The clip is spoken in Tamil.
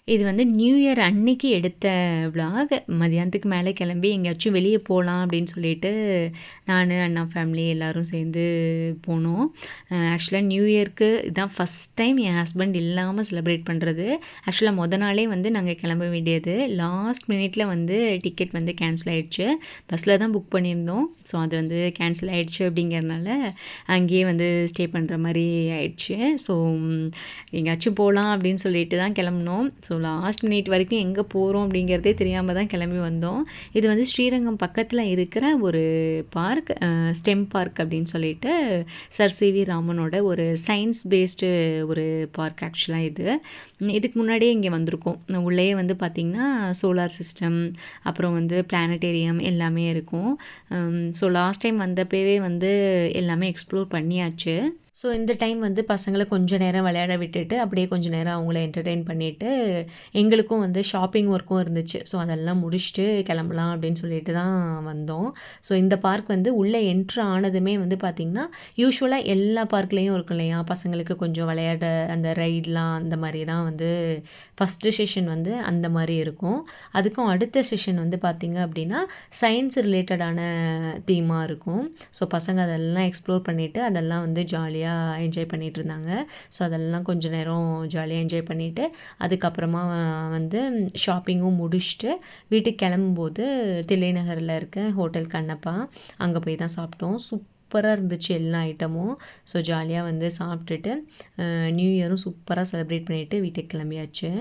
இது வந்து நியூ இயர் அன்னைக்கு எடுத்த விளாக். மதியானத்துக்கு மேலே கிளம்பி எங்கேயாச்சும் வெளியே போகலாம் அப்படின்னு சொல்லிட்டு நான் அண்ணா ஃபேமிலி எல்லோரும் சேர்ந்து போனோம். ஆக்சுவலாக நியூ இயர்க்கு இதுதான் ஃபஸ்ட் டைம் என் ஹஸ்பண்ட் இல்லாமல் செலிப்ரேட் பண்ணுறது. ஆக்சுவலாக நாளே வந்து நாங்கள் கிளம்ப வேண்டியது. லாஸ்ட் மினிட்ல வந்து டிக்கெட் வந்து கேன்சல் ஆகிடுச்சு. பஸ்ஸில் தான் புக் பண்ணியிருந்தோம். ஸோ அது வந்து கேன்சல் ஆகிடுச்சு அப்படிங்கிறனால அங்கேயே வந்து ஸ்டே பண்ணுற மாதிரி ஆயிடுச்சு. ஸோ எங்கேயாச்சும் போகலாம் அப்படின்னு சொல்லிட்டு தான் கிளம்புனோம். ஸோ லாஸ்ட் மினிட் வரைக்கும் எங்கே போகிறோம் அப்படிங்கிறதே தெரியாமல் தான் கிளம்பி வந்தோம். இது வந்து ஸ்ரீரங்கம் பக்கத்தில் இருக்கிற ஒரு பார்க், ஸ்டெம் பார்க் அப்படின்னு சொல்லிட்டு சர் சிவி ராமனோட ஒரு சயின்ஸ் பேஸ்டு ஒரு பார்க் ஆக்சுவலாக இது. இதுக்கு முன்னாடியே இங்கே வந்திருக்கோம். உள்ளேயே வந்து பார்த்திங்கன்னா சோலார் சிஸ்டம், அப்புறம் வந்து பிளானட்டேரியம் எல்லாமே இருக்கும். ஸோ லாஸ்ட் டைம் வந்தப்பவே வந்து எல்லாமே எக்ஸ்ப்ளோர் பண்ணியாச்சு. ஸோ இந்த டைம் வந்து பசங்களை கொஞ்சம் நேரம் விளையாட விட்டுட்டு அப்படியே கொஞ்சம் நேரம் அவங்கள என்டர்டெயின் பண்ணிவிட்டு எங்களுக்கும் வந்து ஷாப்பிங் ஒர்க்கும் இருந்துச்சு. ஸோ அதெல்லாம் முடிச்சுட்டு கிளம்பலாம் அப்படின்னு சொல்லிட்டு தான் வந்தோம். ஸோ இந்த பார்க் வந்து உள்ளே என்ட்ரு ஆனதுமே வந்து பார்த்திங்கன்னா யூஸ்வலாக எல்லா பார்க்லேயும் இருக்கும் இல்லையா, பசங்களுக்கு கொஞ்சம் விளையாட அந்த ரைட்லாம் அந்த மாதிரி தான் வந்து ஃபஸ்ட்டு செஷன் வந்து அந்த மாதிரி இருக்கும். அதுக்கும் அடுத்த செஷன் வந்து பார்த்திங்க அப்படின்னா சயின்ஸ் ரிலேட்டடான தீமாக இருக்கும். ஸோ பசங்க அதெல்லாம் எக்ஸ்ப்ளோர் பண்ணிவிட்டு அதெல்லாம் வந்து ஜாலியாக என்ஜாய் பண்ணிகிட்டு இருந்தாங்க. ஸோ அதெல்லாம் கொஞ்சம் நேரம் ஜாலியாக என்ஜாய் பண்ணிவிட்டு அதுக்கப்புறமா வந்து ஷாப்பிங்கும் முடிச்சுட்டு வீட்டுக்கு கிளம்பும்போது தில்லை நகரில் இருக்க ஹோட்டல் கண்ணப்பா அங்கே போய் தான் சாப்பிட்டோம். சூப்பராக இருந்துச்சு எல்லா ஐட்டமும். ஸோ ஜாலியாக வந்து சாப்பிட்டுட்டு நியூ இயரும் சூப்பராக செலிப்ரேட் பண்ணிவிட்டு வீட்டுக்கு கிளம்பியாச்சு.